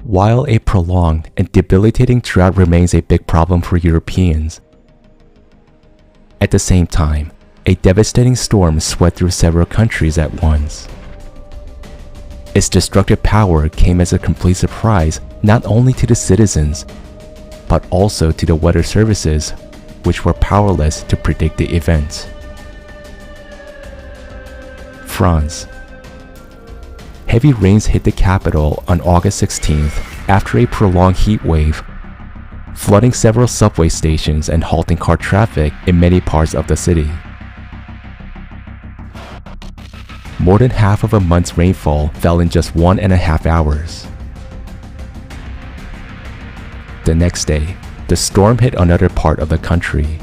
While a prolonged and debilitating drought remains a big problem for Europeans, at the same time, a devastating storm swept through several countries at once. Its destructive power came as a complete surprise not only to the citizens, but also to the weather services, which were powerless to predict the event. France. Heavy rains hit the capital on August 16th after a prolonged heat wave, flooding several subway stations and halting car traffic in many parts of the city. More than half of a month's rainfall fell in just 1.5 hours. The next day, the storm hit another part of the country.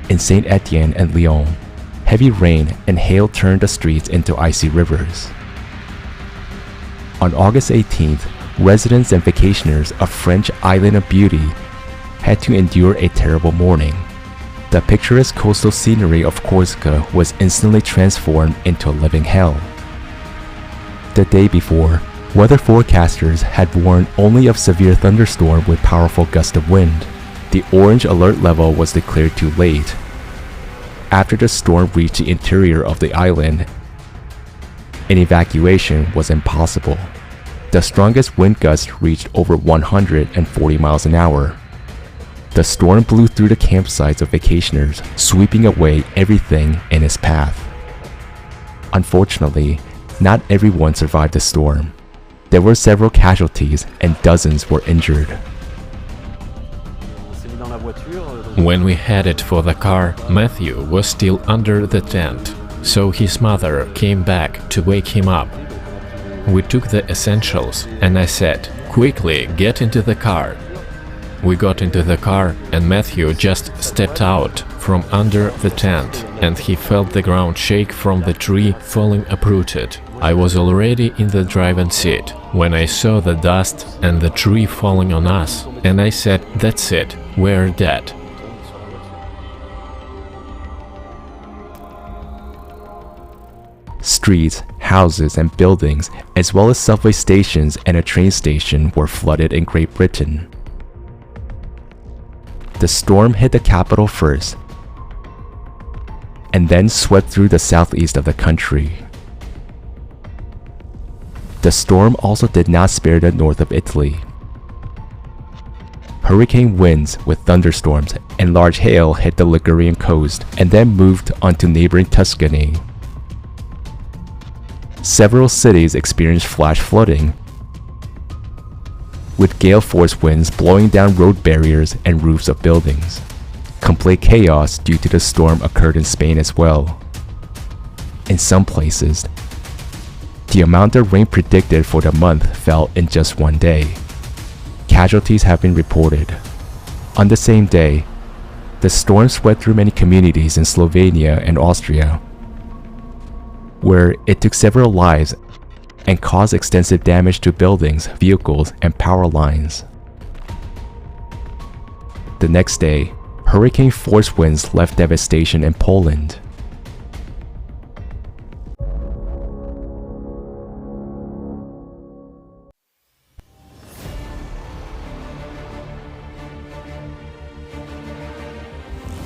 In Saint Etienne and Lyon, heavy rain and hail turned the streets into icy rivers. On August 18th, residents and vacationers of French Island of Beauty had to endure a terrible morning. The picturesque coastal scenery of Corsica was instantly transformed into a living hell. The day before, weather forecasters had warned only of severe thunderstorm with powerful gusts of wind. The orange alert level was declared too late. After the storm reached the interior of the island, an evacuation was impossible. The strongest wind gusts reached over 140 miles an hour. The storm blew through the campsites of vacationers, sweeping away everything in its path. Unfortunately, not everyone survived the storm. There were several casualties and dozens were injured. When we headed for the car, Matthew was still under the tent, so his mother came back to wake him up. We took the essentials and I said, "Quickly, get into the car." We got into the car and Matthew just stepped out from under the tent and he felt the ground shake from the tree falling uprooted. I was already in the driving seat when I saw the dust and the tree falling on us, and I said, "That's it, we're dead." Streets, houses, and buildings, as well as subway stations and a train station, were flooded in Great Britain. The storm hit the capital first, and then swept through the southeast of the country. The storm also did not spare the north of Italy. Hurricane winds with thunderstorms and large hail hit the Ligurian coast and then moved onto neighboring Tuscany. Several cities experienced flash flooding, with gale-force winds blowing down road barriers and roofs of buildings. Complete chaos due to the storm occurred in Spain as well. In some places, the amount of rain predicted for the month fell in just one day. Casualties have been reported. On the same day, the storm swept through many communities in Slovenia and Austria, where it took several lives and caused extensive damage to buildings, vehicles, and power lines. The next day, hurricane force winds left devastation in Poland.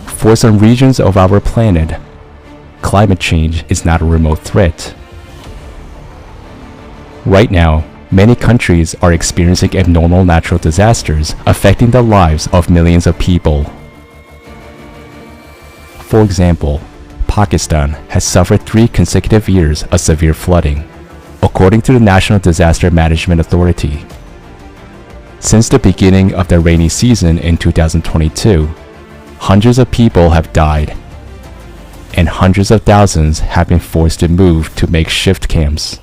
For some regions of our planet, climate change is not a remote threat. Right now, many countries are experiencing abnormal natural disasters affecting the lives of millions of people. For example, Pakistan has suffered 3 consecutive years of severe flooding, according to the National Disaster Management Authority. Since the beginning of the rainy season in 2022, hundreds of people have died, and hundreds of thousands have been forced to move to makeshift camps.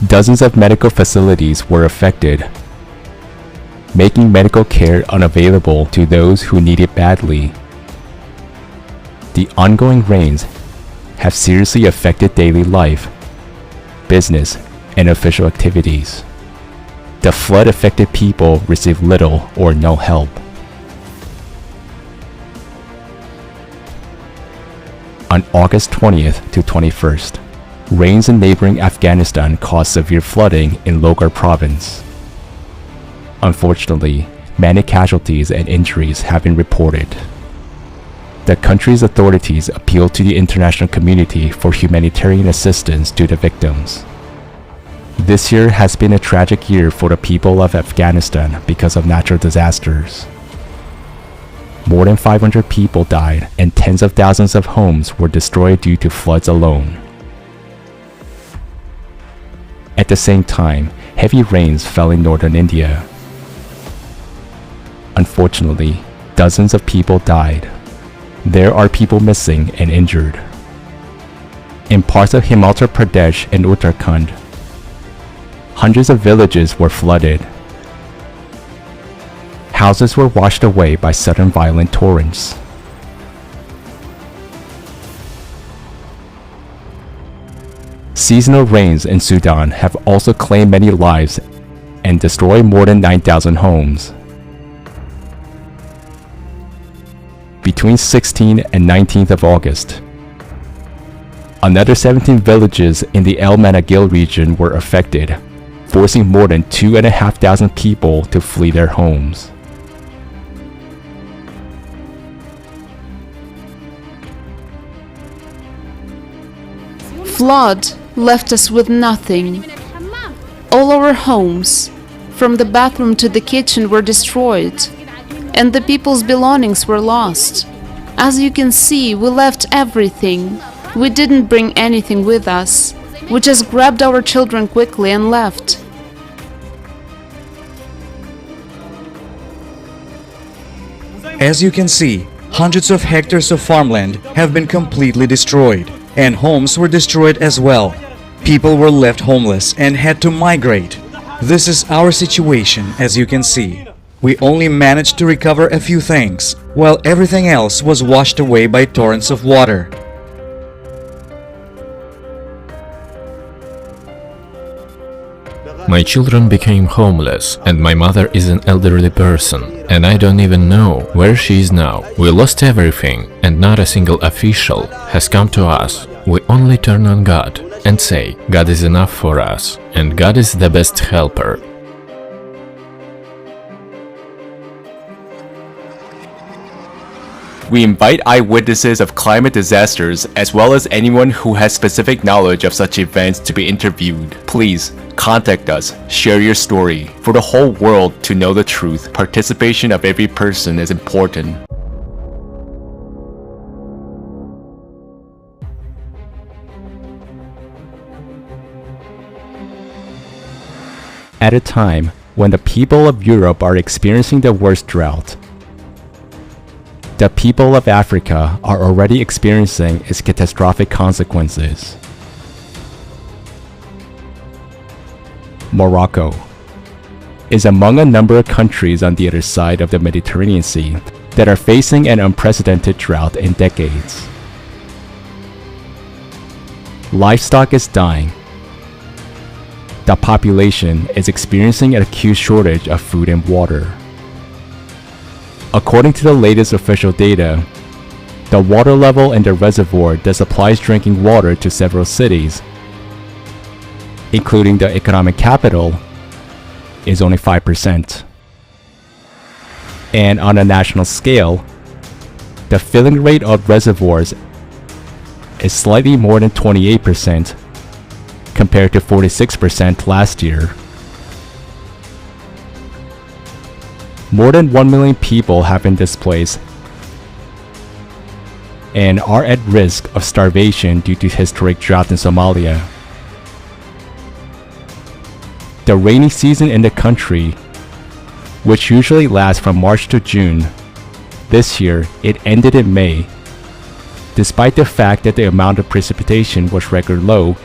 Dozens of medical facilities were affected, making medical care unavailable to those who need it badly. The ongoing rains have seriously affected daily life, business, and official activities. The flood-affected people receive little or no help. On August 20th to 21st, rains in neighboring Afghanistan caused severe flooding in Logar province. Unfortunately, many casualties and injuries have been reported. The country's authorities appealed to the international community for humanitarian assistance to the victims. This year has been a tragic year for the people of Afghanistan because of natural disasters. More than 500 people died and tens of thousands of homes were destroyed due to floods alone. At the same time, heavy rains fell in northern India. Unfortunately, dozens of people died. There are people missing and injured. In parts of Himachal Pradesh and Uttarakhand, hundreds of villages were flooded. Houses were washed away by sudden violent torrents. Seasonal rains in Sudan have also claimed many lives and destroyed more than 9,000 homes. Between 16th and 19th of August, another 17 villages in the El Managil region were affected, forcing more than 2,500 people to flee their homes. Flood left us with nothing. All our homes, from the bathroom to the kitchen, were destroyed, and the people's belongings were lost. As you can see, we left everything. We didn't bring anything with us. We just grabbed our children quickly and left. As you can see, hundreds of hectares of farmland have been completely destroyed, and homes were destroyed as well. People were left homeless and had to migrate. This is our situation, as you can see. We only managed to recover a few things, while everything else was washed away by torrents of water. My children became homeless, and my mother is an elderly person, and I don't even know where she is now. We lost everything, and not a single official has come to us. We only turn on God and say, God is enough for us, and God is the best helper. We invite eyewitnesses of climate disasters as well as anyone who has specific knowledge of such events to be interviewed. Please contact us, share your story. For the whole world to know the truth, participation of every person is important. At a time when the people of Europe are experiencing the worst drought, the people of Africa are already experiencing its catastrophic consequences. Morocco is among a number of countries on the other side of the Mediterranean Sea that are facing an unprecedented drought in decades. Livestock is dying. The population is experiencing an acute shortage of food and water. According to the latest official data, the water level in the reservoir that supplies drinking water to several cities, including the economic capital, is only 5%. And on a national scale, the filling rate of reservoirs is slightly more than 28% compared to 46% last year. More than 1 million people have been displaced and are at risk of starvation due to historic drought in Somalia. The rainy season in the country, which usually lasts from March to June, this year it ended in May. Despite the fact that the amount of precipitation was record low,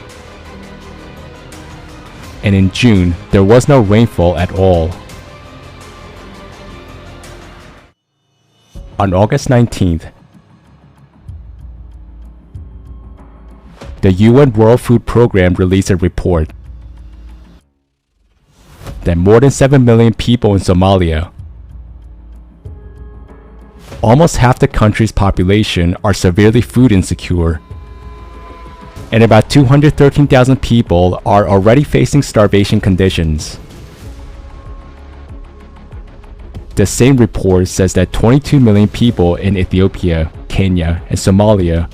and in June there was no rainfall at all. On August 19th, the UN World Food Programme released a report that more than 7 million people in Somalia, almost half the country's population, are severely food insecure, and about 213,000 people are already facing starvation conditions. The same report says that 22 million people in Ethiopia, Kenya, and Somalia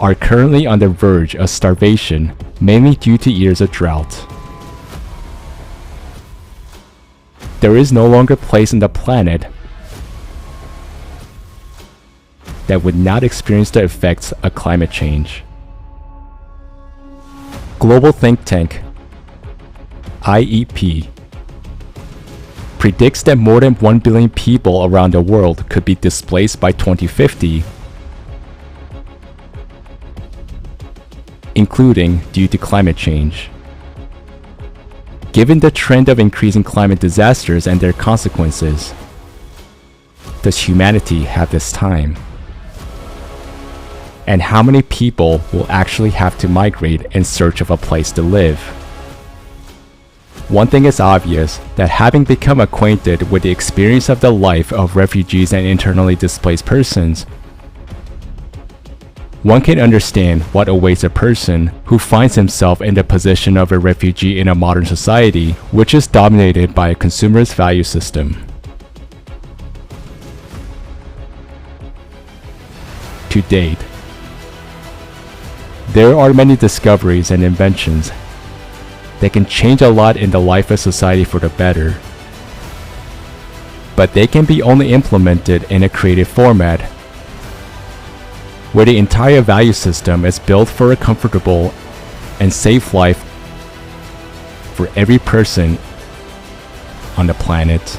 are currently on the verge of starvation, mainly due to years of drought. There is no longer a place on the planet that would not experience the effects of climate change. Global think tank IEP predicts that more than 1 billion people around the world could be displaced by 2050, including due to climate change. Given the trend of increasing climate disasters and their consequences, does humanity have this time? And how many people will actually have to migrate in search of a place to live? One thing is obvious, that having become acquainted with the experience of the life of refugees and internally displaced persons, one can understand what awaits a person who finds himself in the position of a refugee in a modern society which is dominated by a consumerist value system. To date, there are many discoveries and inventions that can change a lot in the life of society for the better, but they can be only implemented in a creative format where the entire value system is built for a comfortable and safe life for every person on the planet.